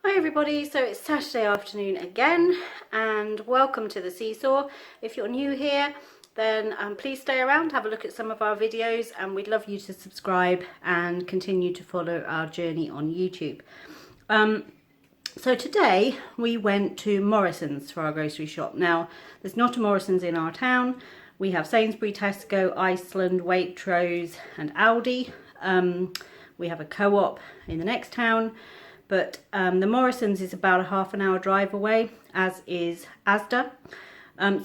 Hi everybody, so it's Saturday afternoon again and welcome to the SeeSaw. If you're new here then please stay around, have a look at some of our videos, and we'd love you to subscribe and continue to follow our journey on YouTube. So today we went to Morrisons for our grocery shop. Now there's not a Morrisons in our town. We have Sainsbury, Tesco, Iceland, Waitrose and Aldi. We have a Co-op in the next town. But the Morrisons is about a half-an-hour drive away, as is Asda.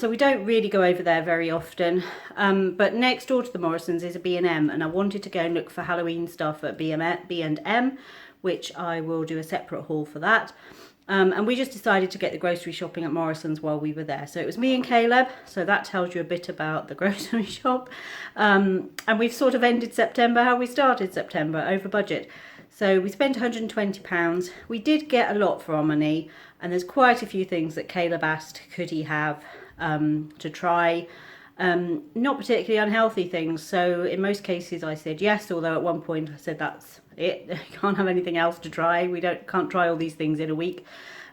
So we don't really go over there very often. But next door to the Morrisons is a B&M, and I wanted to go and look for Halloween stuff at B&M, which I will do a separate haul for that. And we just decided to get the grocery shopping at Morrisons while we were there. So it was me and Caleb, so that tells you a bit about the grocery shop. And we've sort of ended September how we started September, over budget. So we spent £120. We did get a lot for our money, and there's quite a few things that Caleb asked could he have to try. Not particularly unhealthy things, so in most cases I said yes, although at one point I said that's it, you can't have anything else to try, can't try all these things in a week.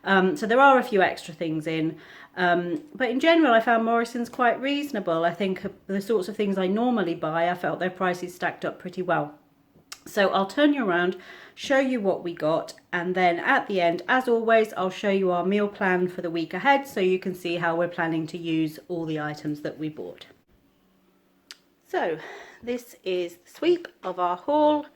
So there are a few extra things in, but in general I found Morrisons quite reasonable. I think the sorts of things I normally buy, I felt their prices stacked up pretty well. So I'll turn you around, show you what we got, and then at the end, as always, I'll show you our meal plan for the week ahead so you can see how we're planning to use all the items that we bought. So this is the sweep of our haul.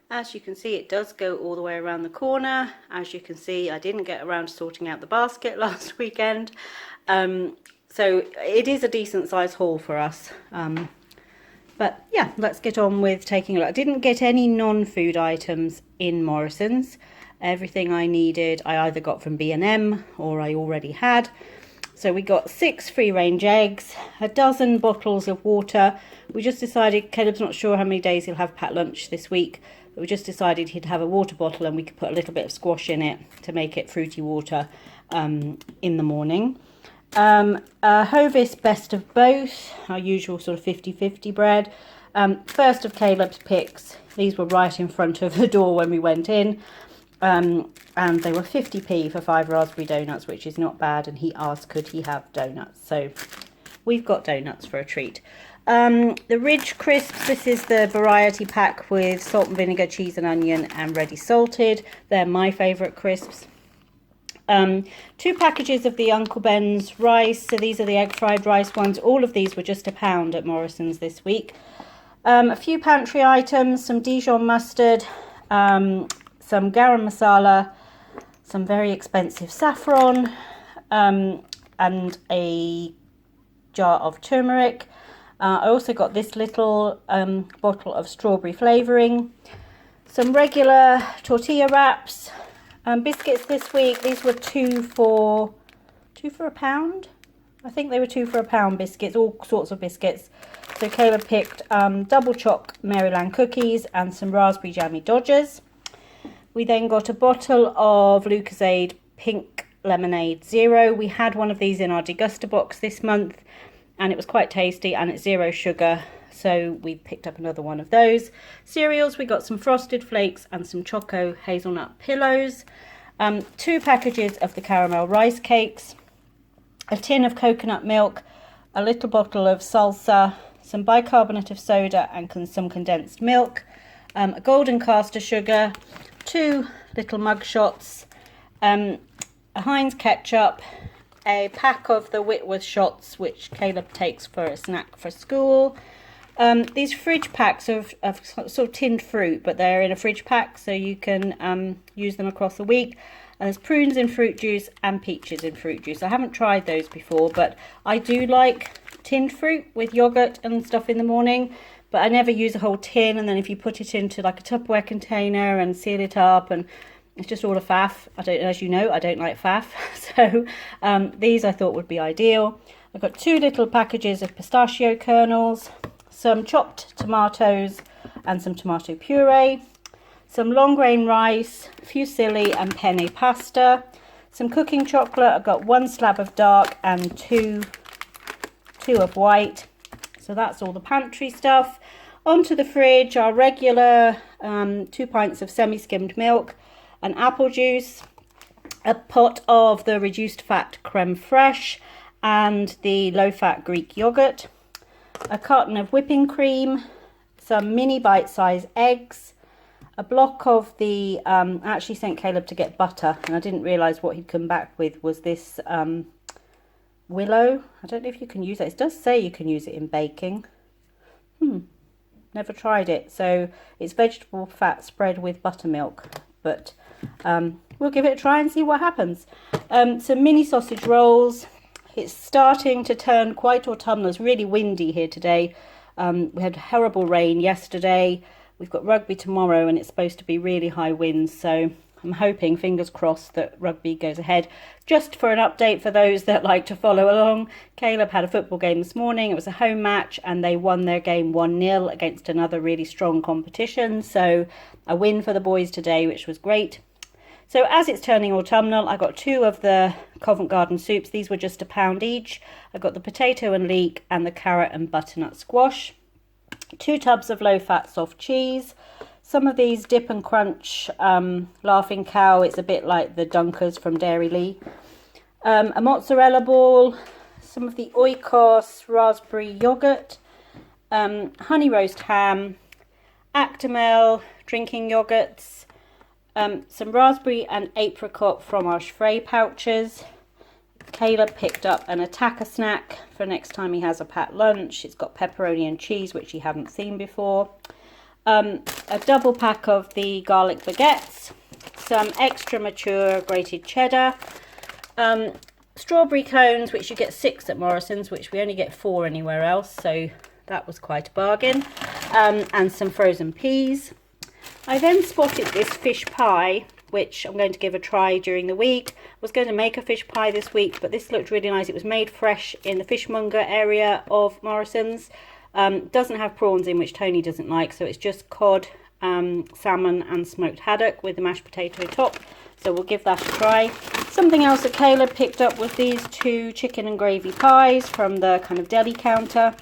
As you can see, it does go all the way around the corner. As you can see, I didn't get around to sorting out the basket last weekend. So it is a decent sized haul for us. But yeah, let's get on with taking a look. I didn't get any non-food items in Morrisons. Everything I needed I either got from B&M or I already had. So we got 6 free-range eggs, a dozen bottles of water. We just decided, Caleb's not sure how many days he'll have packed lunch this week, but we just decided he'd have a water bottle and we could put a little bit of squash in it to make it fruity water in the morning. Hovis best of both, our usual sort of 50-50 bread. First of Caleb's picks, these were right in front of the door when we went in, and they were 50p for 5 raspberry donuts, which is not bad, and he asked could he have donuts, so we've got donuts for a treat. The Ridge crisps, this is the variety pack with salt and vinegar, cheese and onion and ready salted. They're my favourite crisps. 2 packages of the Uncle Ben's rice, so these are the egg fried rice ones. All of these were just £1 at Morrisons this week. A few pantry items, some Dijon mustard, some garam masala, some very expensive saffron, and a jar of turmeric. I also got this little bottle of strawberry flavouring, some regular tortilla wraps. Biscuits this week, these were two for £1. I think they were 2 for £1 biscuits, all sorts of biscuits. So Caleb picked double choc Maryland cookies and some raspberry jammy Dodgers. We then got a bottle of Lucozade Pink Lemonade Zero. We had one of these in our deguster box this month and it was quite tasty and it's 0 sugar. So we picked up another one of those. Cereals, we got some Frosted Flakes and some Choco Hazelnut Pillows. 2 packages of the caramel rice cakes. A tin of coconut milk. A little bottle of salsa. Some bicarbonate of soda and some condensed milk. A golden caster sugar. 2 little mug shots. A Heinz ketchup. A pack of the Whitworth shots, which Caleb takes for a snack for school. These fridge packs of sort of tinned fruit, but they're in a fridge pack so you can use them across the week. And there's prunes in fruit juice and peaches in fruit juice. I haven't tried those before, but I do like tinned fruit with yogurt and stuff in the morning, but I never use a whole tin, and then if you put it into like a Tupperware container and seal it up, and it's just all a faff. As you know, I don't like faff, so these I thought would be ideal. I've got 2 little packages of pistachio kernels, some chopped tomatoes and some tomato puree, some long grain rice, fusilli and penne pasta, some cooking chocolate. I've got 1 slab of dark and two of white. So that's all the pantry stuff. Onto the fridge, our regular 2 pints of semi-skimmed milk and apple juice, a pot of the reduced fat creme fraiche and the low fat Greek yogurt, a carton of whipping cream, some mini bite-sized eggs, a block of the, I actually sent Caleb to get butter and I didn't realise what he'd come back with was this willow. I don't know if you can use it. It does say you can use it in baking. Never tried it. So it's vegetable fat spread with buttermilk, but we'll give it a try and see what happens. Some mini sausage rolls. It's starting to turn quite autumnal. It's really windy here today. We had horrible rain yesterday. We've got rugby tomorrow and it's supposed to be really high winds, so I'm hoping, fingers crossed, that rugby goes ahead. Just for an update for those that like to follow along, Caleb had a football game this morning. It was a home match and they won their game 1-0 against another really strong competition, so a win for the boys today, which was great. So as it's turning autumnal, I got 2 of the Covent Garden soups. These were just £1 each. I got the potato and leek and the carrot and butternut squash. 2 tubs of low-fat soft cheese. Some of these dip and crunch Laughing Cow. It's a bit like the Dunkers from Dairy Lee. A mozzarella ball. Some of the Oikos raspberry yogurt. Honey roast ham. Actimel drinking yogurts. Some raspberry and apricot fromage frais pouches. Caleb picked up an attacker snack for next time he has a packed lunch. It's got pepperoni and cheese, which he hadn't seen before. A double pack of the garlic baguettes. Some extra mature grated cheddar. Strawberry cones, which you get 6 at Morrisons, which we only get 4 anywhere else. So that was quite a bargain. And some frozen peas. I then spotted this fish pie, which I'm going to give a try during the week. I was going to make a fish pie this week, but this looked really nice. It was made fresh in the fishmonger area of Morrisons. Doesn't have prawns in, which Toney doesn't like, so it's just cod, salmon and smoked haddock with the mashed potato top. So we'll give that a try. Something else that Caleb picked up was these 2 chicken and gravy pies from the kind of deli counter.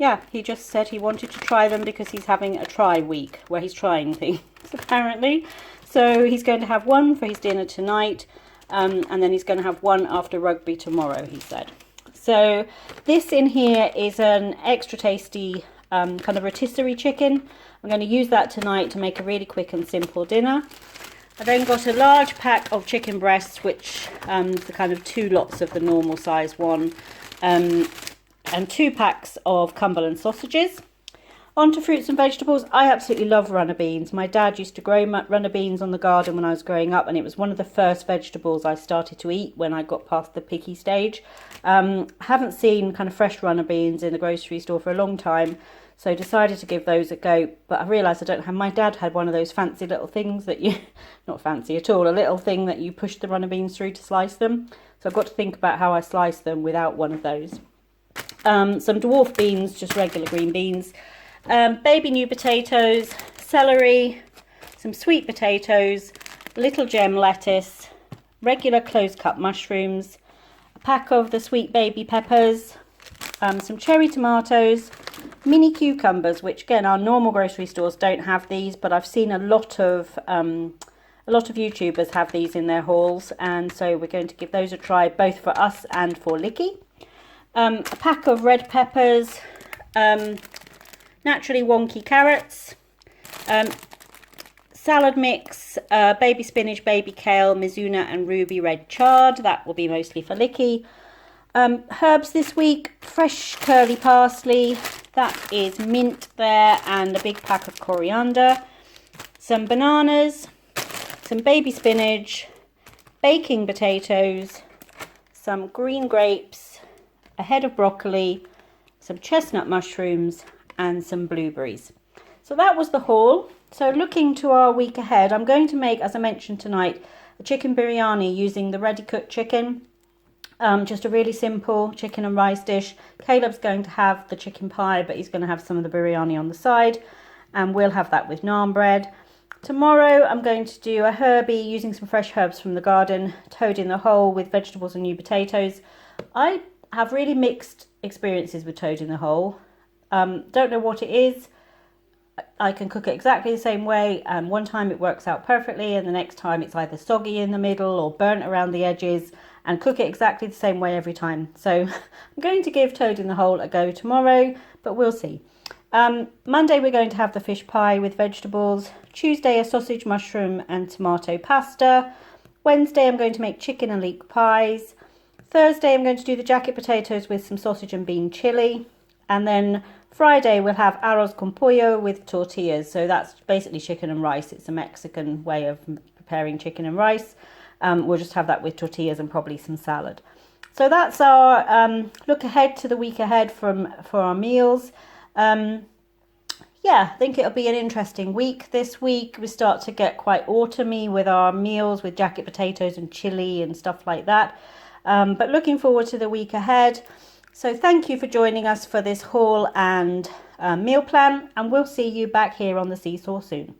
Yeah, he just said he wanted to try them because he's having a try week where he's trying things, apparently. So he's going to have 1 for his dinner tonight, and then he's going to have 1 after rugby tomorrow, he said. So this in here is an extra tasty kind of rotisserie chicken. I'm going to use that tonight to make a really quick and simple dinner. I then got a large pack of chicken breasts, which is the kind of 2 lots of the normal size one. And 2 packs of Cumberland sausages. On to fruits and vegetables. I absolutely love runner beans. My dad used to grow runner beans on the garden when I was growing up, and it was one of the first vegetables I started to eat when I got past the picky stage. Haven't seen kind of fresh runner beans in the grocery store for a long time, so decided to give those a go. But I realised I don't have. My dad had one of those fancy little things that you, not fancy at all, a little thing that you push the runner beans through to slice them. So I've got to think about how I slice them without one of those. Some dwarf beans, just regular green beans, baby new potatoes, celery, some sweet potatoes, little gem lettuce, regular close cut mushrooms, a pack of the sweet baby peppers, some cherry tomatoes, mini cucumbers, which again our normal grocery stores don't have these, but I've seen a lot of YouTubers have these in their hauls, and so we're going to give those a try, both for us and for Licky. A pack of red peppers, naturally wonky carrots, salad mix, baby spinach, baby kale, mizuna and ruby red chard. That will be mostly for Licky. Herbs this week, fresh curly parsley, that is mint there, and a big pack of coriander. Some bananas, some baby spinach, baking potatoes, some green grapes, a head of broccoli, some chestnut mushrooms and some blueberries. So that was the haul. So looking to our week ahead, I'm going to make, as I mentioned tonight, a chicken biryani using the ready cooked chicken. Just a really simple chicken and rice dish. Caleb's going to have the chicken pie, but he's going to have some of the biryani on the side, and we'll have that with naan bread. Tomorrow I'm going to do a herby using some fresh herbs from the garden, toad in the hole with vegetables and new potatoes. I have really mixed experiences with toad in the hole. Don't know what it is. I can cook it exactly the same way, and one time it works out perfectly and the next time it's either soggy in the middle or burnt around the edges, and cook it exactly the same way every time. So I'm going to give Toad in the Hole a go tomorrow, but we'll see. Monday we're going to have the fish pie with vegetables. Tuesday a sausage, mushroom and tomato pasta. Wednesday I'm going to make chicken and leek pies. Thursday I'm going to do the jacket potatoes with some sausage and bean chili. And then Friday we'll have arroz con pollo with tortillas. So that's basically chicken and rice. It's a Mexican way of preparing chicken and rice. We'll just have that with tortillas and probably some salad. So that's our look ahead to the week ahead for our meals. Yeah, I think it'll be an interesting week this week. We start to get quite autumny with our meals, with jacket potatoes and chili and stuff like that. But looking forward to the week ahead. So thank you for joining us for this haul and meal plan, and we'll see you back here on the SeeSaw soon.